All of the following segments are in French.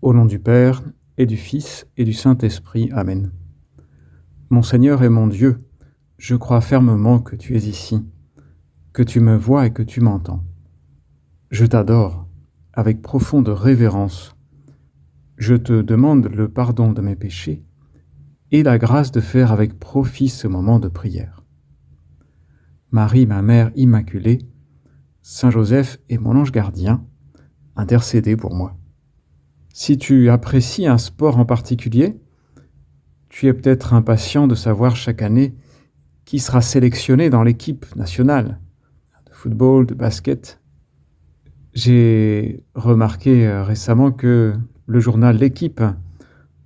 Au nom du Père, et du Fils, et du Saint-Esprit. Amen. Mon Seigneur et mon Dieu, je crois fermement que tu es ici, que tu me vois et que tu m'entends. Je t'adore avec profonde révérence. Je te demande le pardon de mes péchés et la grâce de faire avec profit ce moment de prière. Marie, ma Mère Immaculée, Saint Joseph et mon ange gardien, intercédez pour moi. Si tu apprécies un sport en particulier, tu es peut-être impatient de savoir chaque année qui sera sélectionné dans l'équipe nationale de football, de basket. J'ai remarqué récemment que le journal L'Équipe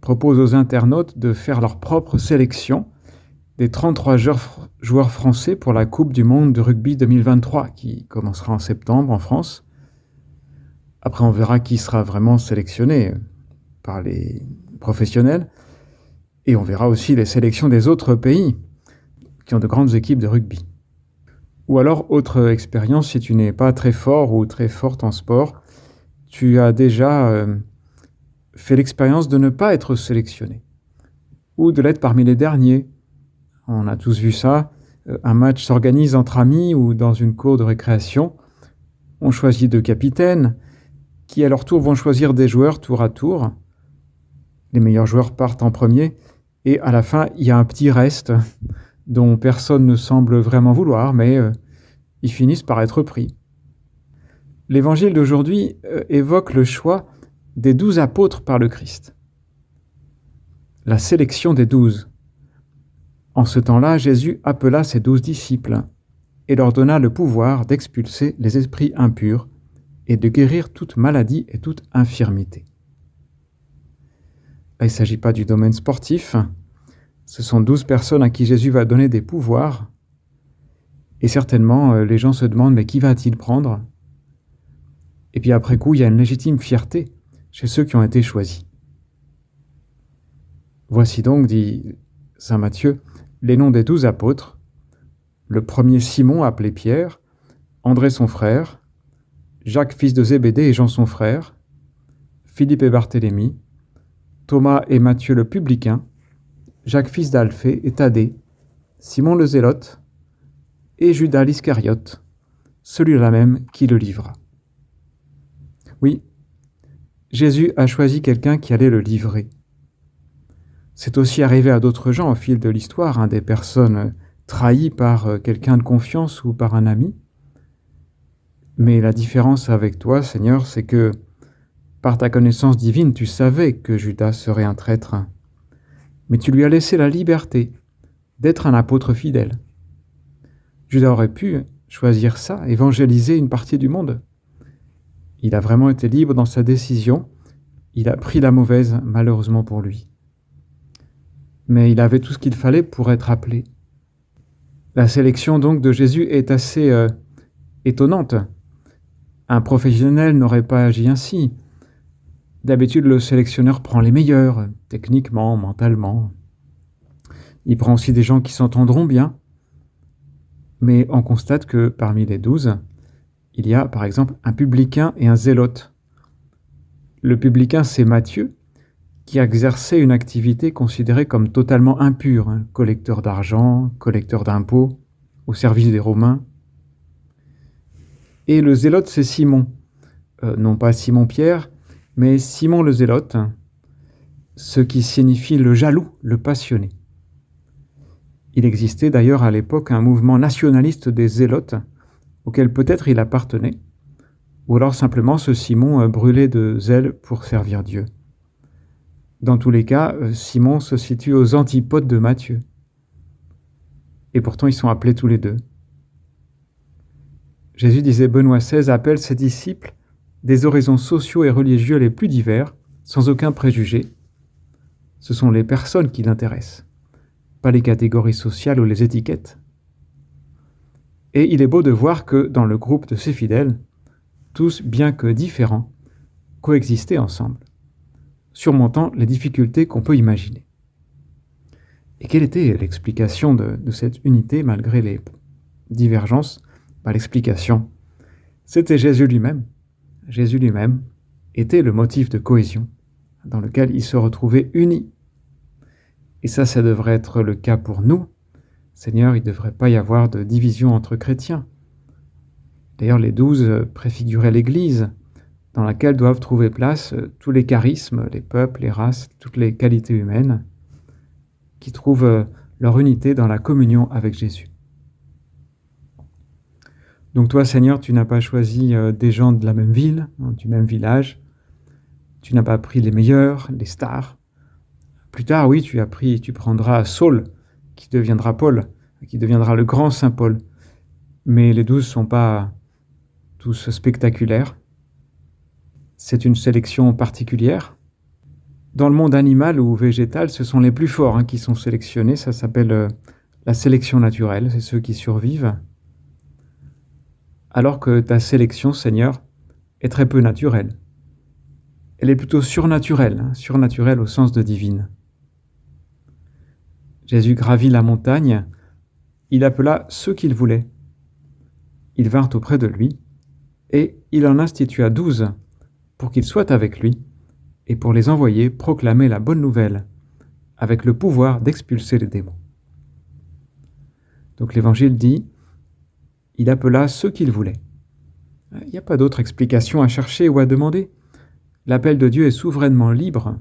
propose aux internautes de faire leur propre sélection des 33 joueurs français pour la Coupe du Monde de rugby 2023 qui commencera en septembre en France. Après, on verra qui sera vraiment sélectionné par les professionnels et on verra aussi les sélections des autres pays qui ont de grandes équipes de rugby. Ou alors, autre expérience, si tu n'es pas très fort ou très forte en sport, tu as déjà fait l'expérience de ne pas être sélectionné ou de l'être parmi les derniers. On a tous vu ça. Un match s'organise entre amis ou dans une cour de récréation. On choisit 2 capitaines qui, à leur tour, vont choisir des joueurs tour à tour. Les meilleurs joueurs partent en premier et à la fin, il y a un petit reste dont personne ne semble vraiment vouloir, mais ils finissent par être pris. L'évangile d'aujourd'hui évoque le choix des 12 apôtres par le Christ. La sélection des 12. En ce temps-là, Jésus appela ses 12 disciples et leur donna le pouvoir d'expulser les esprits impurs et de guérir toute maladie et toute infirmité. Là, il ne s'agit pas du domaine sportif. Ce sont 12 personnes à qui Jésus va donner des pouvoirs. Et certainement, les gens se demandent, mais qui va-t-il prendre ? Et puis après coup, il y a une légitime fierté chez ceux qui ont été choisis. Voici donc, dit saint Matthieu, les noms des 12 apôtres. Le premier, Simon, appelé Pierre, André son frère, Jacques fils de Zébédée et Jean son frère, Philippe et Barthélemy, Thomas et Matthieu le publicain, Jacques fils d'Alphée et Thaddée, Simon le Zélote, et Judas l'Iscariote, celui-là même qui le livra. Oui, Jésus a choisi quelqu'un qui allait le livrer. C'est aussi arrivé à d'autres gens au fil de l'histoire, des personnes trahies par quelqu'un de confiance ou par un ami. Mais la différence avec toi, Seigneur, c'est que par ta connaissance divine, tu savais que Judas serait un traître, mais tu lui as laissé la liberté d'être un apôtre fidèle. Judas aurait pu choisir ça, évangéliser une partie du monde. Il a vraiment été libre dans sa décision. Il a pris la mauvaise, malheureusement pour lui. Mais il avait tout ce qu'il fallait pour être appelé. La sélection donc de Jésus est assez étonnante. Un professionnel n'aurait pas agi ainsi. D'habitude, le sélectionneur prend les meilleurs, techniquement, mentalement. Il prend aussi des gens qui s'entendront bien. Mais on constate que parmi les 12, il y a par exemple un publicain et un zélote. Le publicain, c'est Matthieu, qui a exercé une activité considérée comme totalement impure, collecteur d'argent, collecteur d'impôts, au service des Romains. Et le zélote, c'est Simon, non pas Simon-Pierre, mais Simon le zélote, ce qui signifie le jaloux, le passionné. Il existait d'ailleurs à l'époque un mouvement nationaliste des zélotes, auquel peut-être il appartenait, ou alors simplement ce Simon brûlait de zèle pour servir Dieu. Dans tous les cas, Simon se situe aux antipodes de Matthieu. Et pourtant, ils sont appelés tous les deux. Jésus, disait Benoît XVI, appelle ses disciples des horizons sociaux et religieux les plus divers, sans aucun préjugé. Ce sont les personnes qui l'intéressent, pas les catégories sociales ou les étiquettes. Et il est beau de voir que dans le groupe de ses fidèles, tous, bien que différents, coexistaient ensemble, surmontant les difficultés qu'on peut imaginer. Et quelle était l'explication de cette unité malgré les divergences ? L'explication, c'était Jésus lui-même. Jésus lui-même était le motif de cohésion, dans lequel ils se retrouvaient unis. Et ça devrait être le cas pour nous. Seigneur, il ne devrait pas y avoir de division entre chrétiens. D'ailleurs, les 12 préfiguraient l'Église, dans laquelle doivent trouver place tous les charismes, les peuples, les races, toutes les qualités humaines, qui trouvent leur unité dans la communion avec Jésus. Donc toi, Seigneur, tu n'as pas choisi des gens de la même ville, du même village. Tu n'as pas pris les meilleurs, les stars. Plus tard, oui, tu prendras Saul, qui deviendra Paul, qui deviendra le grand Saint Paul. Mais les 12 ne sont pas tous spectaculaires. C'est une sélection particulière. Dans le monde animal ou végétal, ce sont les plus forts qui sont sélectionnés. Ça s'appelle la sélection naturelle, c'est ceux qui survivent. Alors que ta sélection, Seigneur, est très peu naturelle. Elle est plutôt surnaturelle, surnaturelle au sens de divine. Jésus gravit la montagne, il appela ceux qu'il voulait. Ils vinrent auprès de lui, et il en institua 12 pour qu'ils soient avec lui, et pour les envoyer proclamer la bonne nouvelle, avec le pouvoir d'expulser les démons. Donc l'Évangile dit, il appela ceux qu'il voulait. Il n'y a pas d'autre explication à chercher ou à demander. L'appel de Dieu est souverainement libre.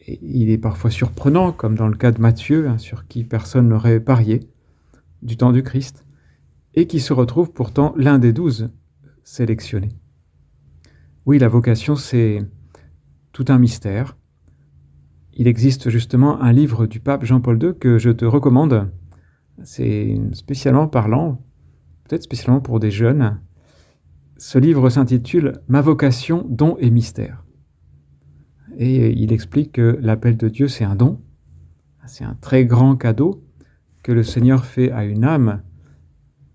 Et il est parfois surprenant, comme dans le cas de Matthieu, sur qui personne n'aurait parié, du temps du Christ, et qui se retrouve pourtant l'un des 12 sélectionnés. Oui, la vocation, c'est tout un mystère. Il existe justement un livre du pape Jean-Paul II que je te recommande. C'est spécialement parlant, peut-être spécialement pour des jeunes. Ce livre s'intitule « Ma vocation, don et mystère ». Et il explique que l'appel de Dieu, c'est un don. C'est un très grand cadeau que le Seigneur fait à une âme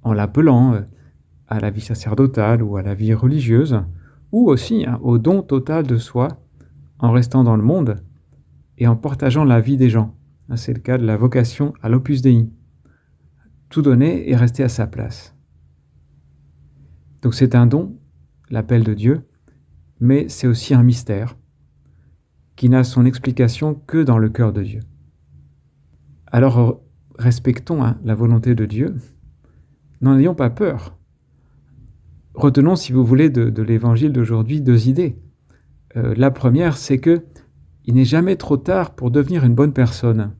en l'appelant à la vie sacerdotale ou à la vie religieuse, ou aussi au don total de soi en restant dans le monde et en partageant la vie des gens. C'est le cas de la vocation à l'Opus Dei. Tout donner et rester à sa place. Donc c'est un don, l'appel de Dieu, mais c'est aussi un mystère qui n'a son explication que dans le cœur de Dieu. Alors respectons la volonté de Dieu, n'en ayons pas peur. Retenons, si vous voulez, de l'évangile d'aujourd'hui 2 idées. La première, c'est que il n'est jamais trop tard pour devenir une bonne personne.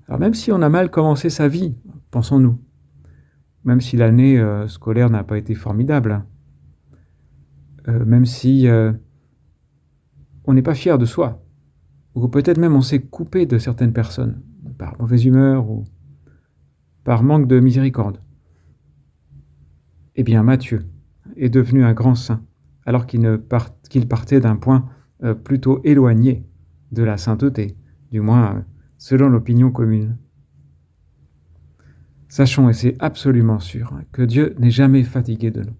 Alors même si on a mal commencé sa vie, pensons-nous, même si l'année scolaire n'a pas été formidable, même si on n'est pas fier de soi, ou peut-être même on s'est coupé de certaines personnes, par mauvaise humeur ou par manque de miséricorde. Eh bien, Matthieu est devenu un grand saint, alors qu'il partait d'un point plutôt éloigné de la sainteté, du moins selon l'opinion commune. Sachons, et c'est absolument sûr, que Dieu n'est jamais fatigué de nous.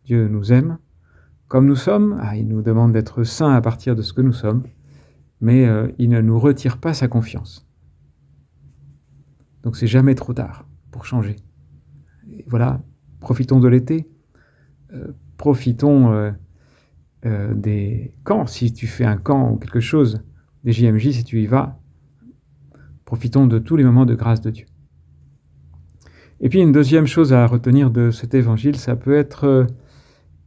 Dieu nous aime comme nous sommes, il nous demande d'être saints à partir de ce que nous sommes, mais il ne nous retire pas sa confiance. Donc c'est jamais trop tard pour changer. Et voilà, profitons de l'été, profitons des camps, si tu fais un camp ou quelque chose, des JMJ si tu y vas, profitons de tous les moments de grâce de Dieu. Et puis une deuxième chose à retenir de cet évangile, ça peut être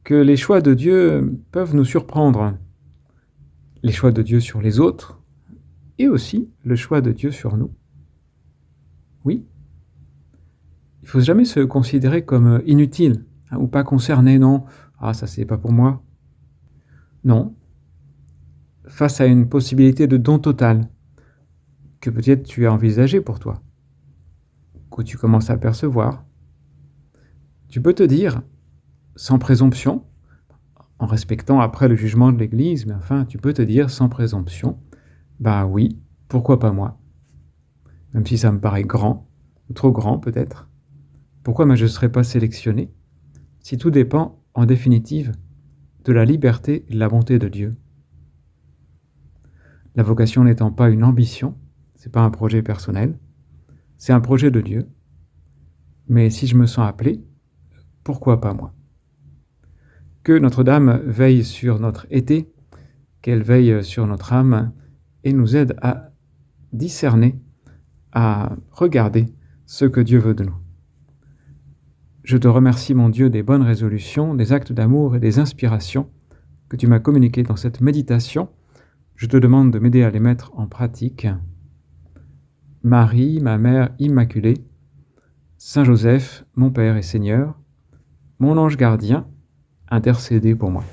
que les choix de Dieu peuvent nous surprendre. Les choix de Dieu sur les autres, et aussi le choix de Dieu sur nous. Oui, il ne faut jamais se considérer comme inutile, ou pas concerné, non, ça c'est pas pour moi. Non, face à une possibilité de don total, que peut-être tu as envisagé pour toi, que tu commences à percevoir, tu peux te dire, sans présomption, en respectant après le jugement de l'Église, mais enfin, tu peux te dire sans présomption, oui, pourquoi pas moi? Même si ça me paraît grand, ou trop grand peut-être. Pourquoi je ne serais pas sélectionné? Si tout dépend, en définitive, de la liberté et de la bonté de Dieu. La vocation n'étant pas une ambition, c'est pas un projet personnel, c'est un projet de Dieu. Mais si je me sens appelé, pourquoi pas moi? Que Notre-Dame veille sur notre été, qu'elle veille sur notre âme et nous aide à discerner, à regarder ce que Dieu veut de nous. Je te remercie, mon Dieu, des bonnes résolutions, des actes d'amour et des inspirations que tu m'as communiquées dans cette méditation. Je te demande de m'aider à les mettre en pratique. Marie, ma mère immaculée, Saint Joseph, mon Père et Seigneur, mon ange gardien, intercédez pour moi.